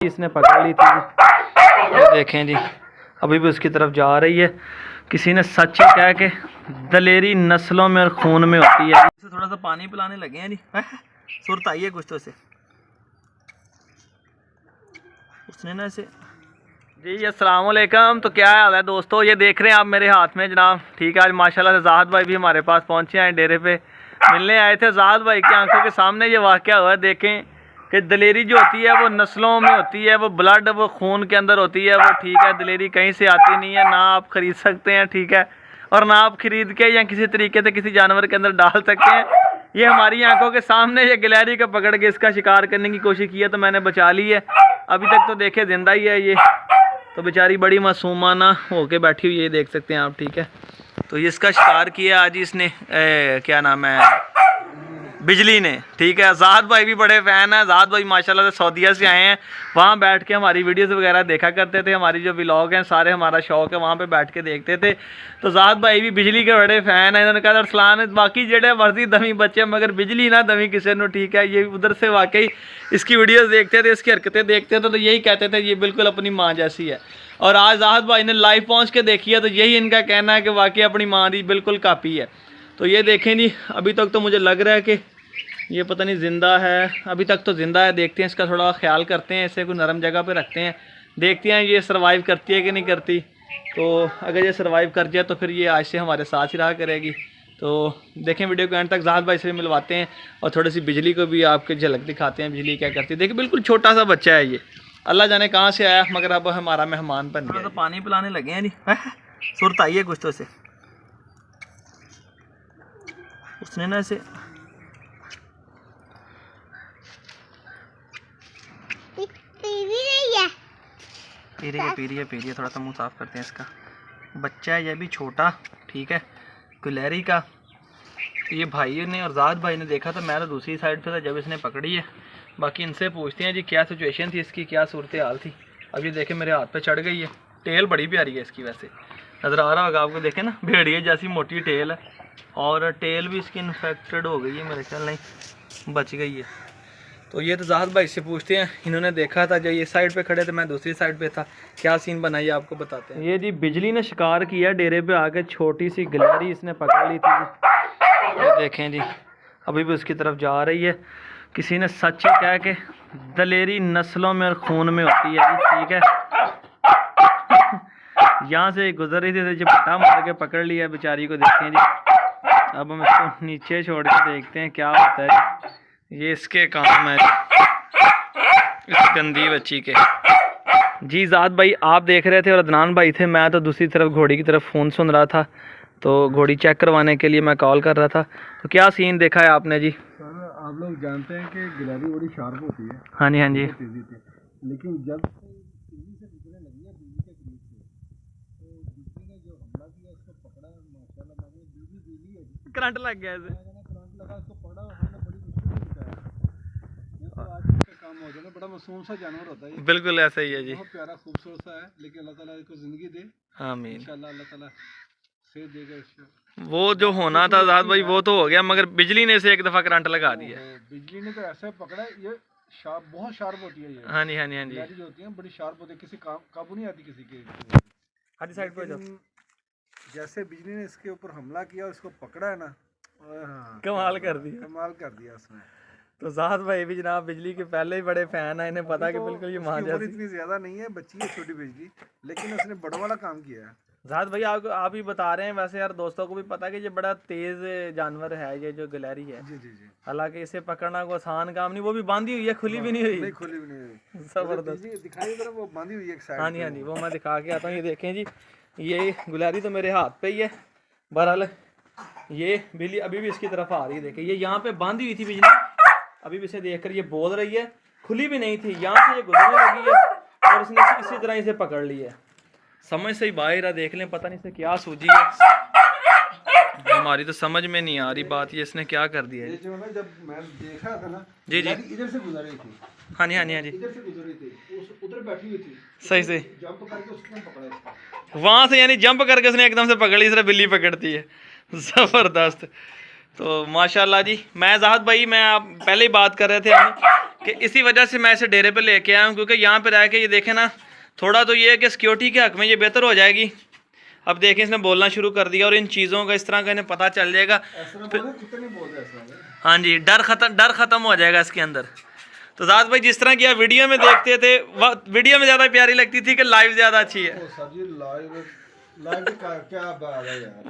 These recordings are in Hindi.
इसने पकड़ ली थी। ये देखें जी, अभी भी उसकी तरफ जा रही है। किसी ने सच ही कह के दलेरी नस्लों में और खून में होती है। इसे थोड़ा सा पानी पिलाने लगे हैं जी। सुरत आई है कुछ तो से उसने ना इसे जी। अस्सलाम वालेकुम। तो क्या हाल है दोस्तों, ये देख रहे हैं आप मेरे हाथ में जनाब। ठीक है, आज माशाल्लाह से ज़ाहद भाई भी हमारे पास पहुंचे हैं। डेरे पे मिलने आए थे। ज़ाहद भाई की आंखों के सामने ये वाक़या हुआ है। देखें कि दलेरी जो होती है वो नस्लों में होती है, वो ब्लड वो खून के अंदर होती है वो। ठीक है, दलेरी कहीं से आती नहीं है, ना आप ख़रीद सकते हैं। ठीक है, और ना आप ख़रीद के या किसी तरीके से किसी जानवर के अंदर डाल सकते हैं। ये हमारी आंखों के सामने ये गिलहरी को पकड़ के इसका शिकार करने की कोशिश की है, तो मैंने बचा ली है। अभी तक तो देखे जिंदा ही है ये, तो बेचारी बड़ी मासूमाना होके बैठी हुई है, देख सकते हैं आप। ठीक है, तो ये इसका शिकार किया आज इसने क्या नाम है, बिजली ने। ठीक है, ज़ाहद भाई भी बड़े फ़ैन हैं। ज़ाहद भाई माशाल्लाह से सऊदीया से आए हैं। वहाँ बैठ के हमारी वीडियोस वगैरह देखा करते थे। हमारी जो व्लॉग हैं सारे, हमारा शौक है वहाँ पे बैठ के देखते थे। तो ज़ाहद भाई भी बिजली के बड़े फ़ैन हैं। इन्होंने कहा अरसलान बाकी जेड़े मर्जी दमी बच्चे मगर बिजली ना दमी किसी ने। ठीक है, ये उधर से वाकई इसकी वीडियोज़ देखते थे, इसकी हरकतें देखते थे, तो यही कहते थे ये बिल्कुल अपनी माँ जैसी है। और आज ज़ाहद भाई ने लाइव पहुँच के देखी है, तो यही इनका कहना है कि वाकई अपनी माँ की बिल्कुल कापी है। तो ये देखें जी, अभी तक तो मुझे लग रहा है कि ये पता नहीं ज़िंदा है। अभी तक तो ज़िंदा है। देखते हैं, इसका थोड़ा ख्याल करते हैं, इसे कोई नरम जगह पे रखते हैं, देखते हैं ये सर्वाइव करती है कि नहीं करती। तो अगर ये सर्वाइव कर जाए तो फिर ये आज से हमारे साथ ही रहा करेगी। तो देखें वीडियो को एंड तक। ज़ाहद भाई से मिलवाते हैं और थोड़ी सी बिजली को भी आपके झलक दिखाते हैं, बिजली क्या करती है। देखिए बिल्कुल छोटा सा बच्चा है ये, अल्लाह जाने कहाँ से आया, मगर अब हमारा मेहमान बन गया। तो पानी पिलाने लगे हैं जी। सुरत आई है कुछ तो से उसने ना इसे पी रही है। थोड़ा सा मुंह साफ करते हैं। इसका बच्चा है, यह भी छोटा। ठीक है, गिलहरी का। तो ये भाई ने और ज़ाहद भाई ने देखा था, मैं तो दूसरी साइड पे था जब इसने पकड़ी है। बाकी इनसे पूछते हैं जी क्या सिचुएशन थी इसकी, क्या सूरत हाल थी। अब ये देखें मेरे हाथ पे चढ़ गई है। टेल बड़ी प्यारी है इसकी, वैसे नज़र आ रहा होगा आपको। देखें ना, भेड़िए जैसी मोटी टेल है, और टेल भी इसकी इन्फेक्टेड हो गई है मेरे ख्याल, नहीं बच गई है। तो ये तो ज़ाहद भाई से पूछते हैं, इन्होंने देखा था जब ये साइड पे खड़े थे, मैं दूसरी साइड पे था। क्या सीन बनाइए आपको बताते हैं। ये जी बिजली ने शिकार किया डेरे पे आके, छोटी सी गिलहरी इसने पकड़ ली थी। ये देखें जी, अभी भी उसकी तरफ जा रही है। किसी ने सच ही कह के दलेरी नस्लों में और खून में होती है जी। ठीक है, यहाँ से गुजर रही थी, झपटा मार के पकड़ लिया बेचारी को। देखें जी, अब हम इसको नीचे छोड़ के देखते हैं क्या होता है जी। ये इसके काम है इस गंदी बच्ची के। जी ज़ाहद भाई आप देख रहे थे और अदनान भाई थे, मैं तो दूसरी तरफ घोड़ी की तरफ फ़ोन सुन रहा था। तो घोड़ी चेक करवाने के लिए मैं कॉल कर रहा था। तो क्या सीन देखा है आपने जी? सर आप लोग जानते हैं कि गिलहरी बड़ी शार्प होती है। हाँ जी, हाँ जी। तेजी से, लेकिन जब तेजी से गुजरने लगी है बिजली के करीब से, तो बिजली ने जो हमला किया उसको पकड़ा, माशाल्लाह बिजली है, करंट लग गया इसे। करंट लगा, उसको पकड़ा और हमने बड़ी मुश्किल से बचाया। ये तो आज इसका काम हो जाना, बड़ा मासूम सा जानवर होता है। बिल्कुल ऐसा ही है जी, बहुत प्यारा खूबसूरत सा है, लेकिन अल्लाह ताला इसको ज़िंदगी दे। आमीन। इंशाल्लाह अल्लाह ताला से देगा इसको। वो जो होना था ज़ाहद भाई वो तो हो गया, मगर बिजली ने इसे एक दफ़ा करंट लगा दिया। बिजली ने तो ऐसे पकड़ा, ये शार्प, बहुत शार्प होती है ये। हाँ जी, हाँ जी, हाँ जी। गिलहरी जो होती है बड़ी शार्प होती है, किसी काबू नहीं आती किसी के। हाँ जी, साइड पे जाओ। जैसे बिजली ने इसके ऊपर हमला किया, इसको पकड़ा है ना, कमाल कर दिया, कमाल कर दिया उसने। तो ज़ाहद भाई भी जनाब बिजली के पहले ही बड़े फैन है, इन्हें पता कि बिल्कुल ये मां जैसी। इतनी ज्यादा नहीं है, बच्ची है छोटी बिजली, लेकिन उसने बड़ा वाला काम किया है। ज़ाहद भाई आप ही बता रहे हैं, वैसे यार दोस्तों को भी पता है कि ये बड़ा तेज जानवर है ये जो गिलहरी है। जी जी जी। हालांकि इसे पकड़ना कोई आसान काम नहीं, वो भी बांधी हुई है, खुली भी नहीं हुई। नहीं, खुली भी नहीं हुई। जबरदस्त दिखाई जरा, वो बांधी हुई है एक साइड। हाँ जी, हाँ जी, वो मैं दिखा के आता हूँ। ये देखें जी, ये गिलहरी तो मेरे हाथ पे ही है। बहरहाल ये बिजली अभी भी इसकी तरफ आ रही है। देखिए ये यहाँ पे बांधी हुई थी बिजली, अभी भी इसे देखकर ये बोल रही है, खुली भी नहीं थी। यहाँ से ये गुजरने लगी है और इसने इसी तरह इसे पकड़ ली है। समझ से ही बाहर है, देख लें पता नहीं इसे क्या सूझी है। हमारी तो समझ में नहीं आ रही बात, ये इसने क्या कर दिया है। ये जो ना, जब मैं देखा था ना, जी जी, इधर से गुजर रही थी। हाँ जी, हाँ जी, हाँ जी, इधर से गुजर रही थी, उधर बैठी हुई थी, सही से जंप करके उसने पकड़ा इसको। वहां से, यानी जंप करके उसने एकदम से पकड़ ली, इस तरह बिल्ली पकड़ती है। जबरदस्त। तो माशाल्लाह जी। मैं ज़ाहद भाई, मैं आप पहले ही बात कर रहे थे हम कि इसी वजह से मैं इसे डेरे पे लेके आया हूँ, क्योंकि यहाँ पे रह के ये देखें ना, थोड़ा तो ये है कि सिक्योरिटी के हक़ में ये बेहतर हो जाएगी। अब देखें इसने बोलना शुरू कर दिया और इन चीज़ों का इस तरह का इन्हें पता चल जाएगा। हाँ जी, डर ख़त्म हो जाएगा इसके अंदर। तो ज़ाहद भाई जिस तरह की आप वीडियो में देखते थे, वह वीडियो में ज़्यादा प्यारी लगती थी कि लाइव ज़्यादा अच्छी है?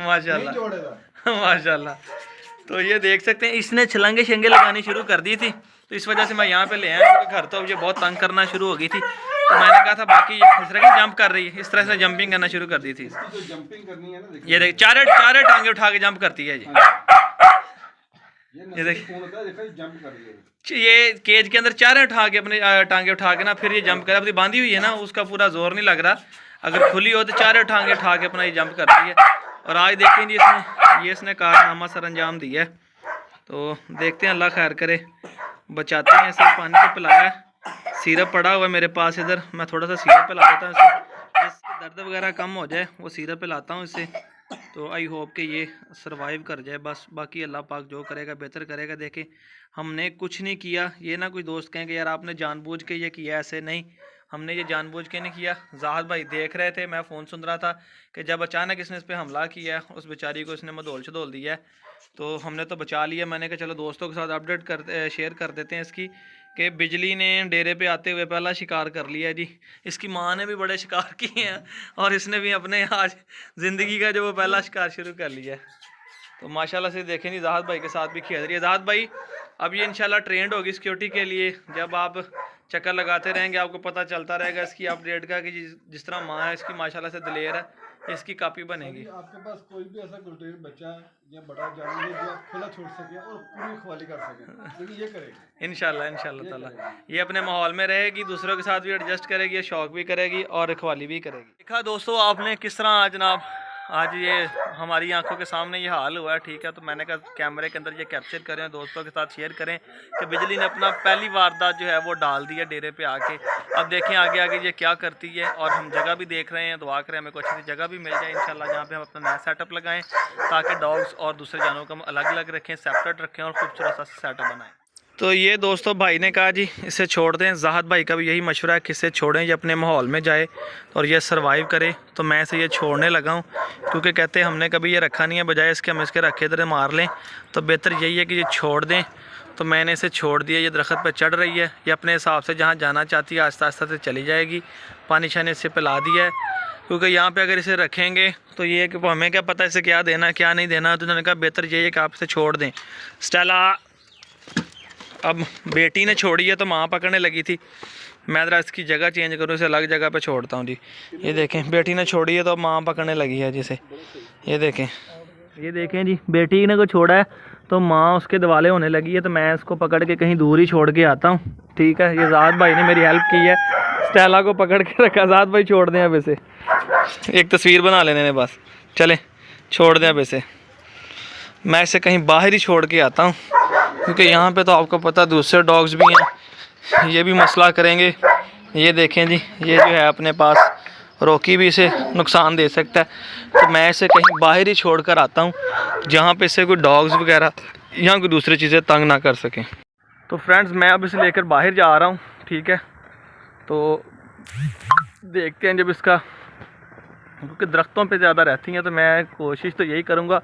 माशाल्लाह माशाल्लाह। तो ये देख सकते हैं इसने छलांगे शंगे लगानी शुरू कर दी थी, तो इस वजह से मैं यहाँ पे ले आया, क्योंकि घर तो ये बहुत तंग करना शुरू हो गई थी। तो मैंने कहा था बाकी इस तरह की जंप कर रही है, इस तरह से जंपिंग करना शुरू कर दी थी। ये देख चारे टांगे उठा के जंप करती है जी। ये देख, ये केज के अंदर चारे उठा के अपने टांगे उठा के ना फिर ये जंप कर, अपनी बांधी हुई है ना, उसका पूरा जोर नहीं लग रहा। अगर खुली हो तो चारे टांगे उठा के अपना ये जंप करती है। और आज देखें जी इसने कारनामा सर अंजाम दिया है। तो देखते हैं, अल्लाह खैर करे, बचाते हैं इसे। पानी तो पिलाया, सिरप पड़ा हुआ है मेरे पास इधर, मैं थोड़ा सा सिरप पिला देता हूँ इसे, जिससे दर्द वगैरह कम हो जाए, वो सिरप पिलाता हूँ इसे। तो आई होप कि ये सरवाइव कर जाए बस। बाकी अल्लाह पाक जो करेगा बेहतर करेगा। देखें हमने कुछ नहीं किया, ये ना कोई दोस्त कहें कि यार आपने जानबूझ के ये किया, ऐसे नहीं, हमने ये जानबूझ के नहीं किया। ज़ाहद भाई देख रहे थे, मैं फ़ोन सुन रहा था कि जब अचानक इसने इस पर हमला किया, उस बेचारी को इसने मदोल शदोल दिया है, तो हमने तो बचा लिया। मैंने कहा चलो दोस्तों के साथ अपडेट शेयर कर देते हैं इसकी, कि बिजली ने डेरे पे आते हुए पहला शिकार कर लिया जी। इसकी माँ ने भी बड़े शिकार किए हैं और इसने भी अपने आज ज़िंदगी का जो वो पहला शिकार शुरू कर लिया है। तो माशाल्लाह से देखें जी, ज़ाहद भाई के साथ भी खेल रही है। ज़ाहद भाई अब ये इंशाल्लाह ट्रेंड होगी सिक्योरिटी के लिए, जब आप चक्कर लगाते रहेंगे आपको पता चलता रहेगा इसकी अपडेट का, कि जिस तरह माँ है इसकी माशाल्लाह से दिलेर है, इसकी कापी बनेगी। आपके पास कोई भी ऐसा गुलटेर बच्चा या बड़ा जानवर है जो आप खुला छोड़ सके और पूरी रखवाली कर सके, लेकिन ये करेगी इंशाल्लाह ताला। ये अपने माहौल में रहेगी, दूसरों के साथ भी एडजस्ट करेगी, शौक भी करेगी और रखवाली भी करेगी। देखा दोस्तों आपने किस तरह जनाब आज ये हमारी आंखों के सामने ये हाल हुआ है, ठीक है। तो मैंने कहा कैमरे के अंदर ये कैप्चर करें, दोस्तों के साथ शेयर करें कि बिजली ने अपना पहली वारदात जो है वो डाल दी है डेरे पे आके। अब देखें आगे आगे ये क्या करती है। और हम जगह भी देख रहे हैं, दुआ करें हमें कुछ अच्छी जगह भी मिल जाए इंशाल्लाह, जहाँ पे हम अपना नया सेटअप लगाएं, ताकि डॉग्स और दूसरे जानवरों को हम अलग अलग रखें, सेपरेट रखें और खूबसूरत सा सेटअप बनाएं। तो ये दोस्तों भाई ने कहा जी इसे छोड़ दें। ज़ाहद भाई का भी यही मशवरा है कि इसे छोड़ें, ये अपने माहौल में जाए और ये सरवाइव करे। तो मैं इसे ये छोड़ने लगा हूँ, क्योंकि कहते हैं हमने कभी ये रखा नहीं है, बजाय इसके हम इसके रखे इधर मार लें। तो बेहतर यही है कि ये छोड़ दें। तो मैंने इसे छोड़ दिया, ये दरख्त पर चढ़ रही है, ये अपने हिसाब से जहाँ जाना चाहती है आहिस्ता आहिस्ता से चली जाएगी। पानी शानी इसे पिला दिया है, क्योंकि यहाँ पे अगर इसे रखेंगे तो ये कि हमें क्या पता इसे क्या देना क्या नहीं देना। तो उन्होंने कहा बेहतर यही है कि आप इसे छोड़ दें। स्टेला अब बेटी ने छोड़ी है तो माँ पकड़ने लगी थी, मैं ज़रा इसकी जगह चेंज करूँ, इसे अलग जगह पे छोड़ता हूँ जी। ये देखें बेटी ने छोड़ी है तो अब माँ पकड़ने लगी है जिसे। ये देखें जी, बेटी ने को छोड़ा है तो माँ उसके दिवाले होने लगी है। तो मैं इसको पकड़ के कहीं दूर ही छोड़ के आता हूँ, ठीक है। ये ज़ाहद भाई ने मेरी हेल्प की है, स्टेला को पकड़ के रखा। ज़ाहद भाई छोड़ दें अब इसे, एक तस्वीर बना लेने बस, चले छोड़ दें अब इसे। मैं इसे कहीं बाहर ही छोड़ के आता हूँ, क्योंकि यहाँ पे तो आपको पता दूसरे डॉग्स भी हैं, ये भी मसला करेंगे। ये देखें जी, ये जो है अपने पास रॉकी भी इसे नुकसान दे सकता है। तो मैं इसे कहीं बाहर ही छोड़ कर आता हूँ, जहाँ पे इसे कोई डॉग्स वगैरह या कोई दूसरी चीज़ें तंग ना कर सकें। तो फ्रेंड्स मैं अब इसे लेकर बाहर जा रहा हूँ, ठीक है। तो देखते हैं जब इसका, क्योंकि दरख्तों पे ज़्यादा रहती हैं, तो मैं कोशिश तो यही करूँगा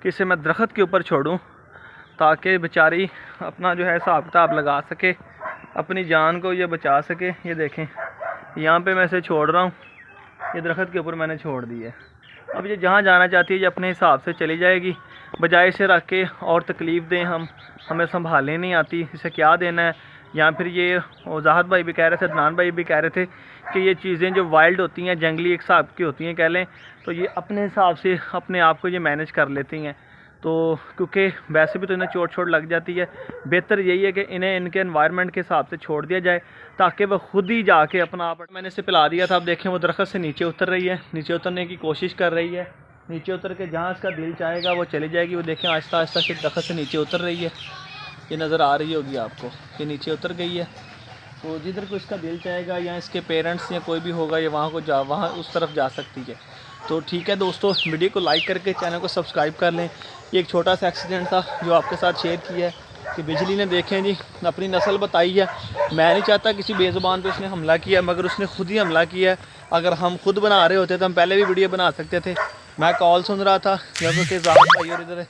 कि इसे मैं दरख्त के ऊपर छोड़ूँ, ताकि बेचारी अपना जो है हिसाब किताब लगा सके, अपनी जान को ये बचा सके। ये देखें यहाँ पे मैं इसे छोड़ रहा हूँ, ये दरख्त के ऊपर मैंने छोड़ दी है। अब ये जहाँ जाना चाहती है ये अपने हिसाब से चली जाएगी, बजाय इसे रख के और तकलीफ़ दें हम, हमें संभालने नहीं आती इसे क्या देना है। या फिर ये ज़ाहद भाई भी कह रहे थे, अदनान भाई भी कह रहे थे कि ये चीज़ें जो वाइल्ड होती हैं, जंगली एक हिसाब की होती हैं कह लें, तो ये अपने हिसाब से अपने आप को ये मैनेज कर लेती हैं। तो क्योंकि वैसे भी तो इन्हें चोट लग जाती है, बेहतर यही है कि इन्हें इनके एनवायरनमेंट के हिसाब से छोड़ दिया जाए, ताकि वह खुद ही जाके अपना आप। मैंने इसे पिला दिया था, अब देखें वो दरख्त से नीचे उतर रही है, नीचे उतरने की कोशिश कर रही है। नीचे उतर के जहाँ इसका दिल चाहेगा वो चली जाएगी। वो देखें आहिस्ता आहिस्ता से दरख्त से नीचे उतर रही है, ये नज़र आ रही होगी आपको कि नीचे उतर गई है। तो जिधर को इसका दिल चाहेगा या इसके पेरेंट्स या कोई भी होगा ये वहाँ उस तरफ जा सकती है। तो ठीक है दोस्तों, वीडियो को लाइक करके चैनल को सब्सक्राइब कर लें। ये एक छोटा सा एक्सीडेंट था जो आपके साथ शेयर किया है कि बिजली ने देखें जी अपनी नस्ल बताई है। मैं नहीं चाहता किसी बेज़ुबान पे उसने हमला किया, मगर उसने खुद ही हमला किया है। अगर हम खुद बना रहे होते तो हम पहले भी वीडियो बना सकते थे। मैं कॉल सुन रहा था जब कि ज़ाहिद भाई और इधर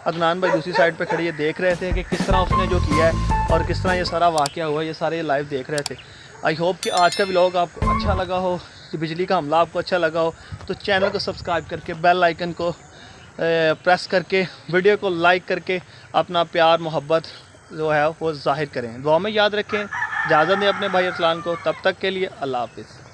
अदनान भाई दूसरी साइड पे खड़े ये देख रहे थे कि किस तरह उसने जो किया है और किस तरह ये सारा वाक़या हुआ, ये सारे लाइव देख रहे थे। आई होप कि आज का व्लॉग आपको अच्छा लगा हो, कि बिजली का हमला आपको अच्छा लगा हो, तो चैनल को सब्सक्राइब करके बेल आइकन को प्रेस करके वीडियो को लाइक करके अपना प्यार मोहब्बत जो है वो ज़ाहिर करें। दुआ में याद रखें। इजाज़त दें अपने भाई अरसलान को। तब तक के लिए अल्लाह हाफ़िज़।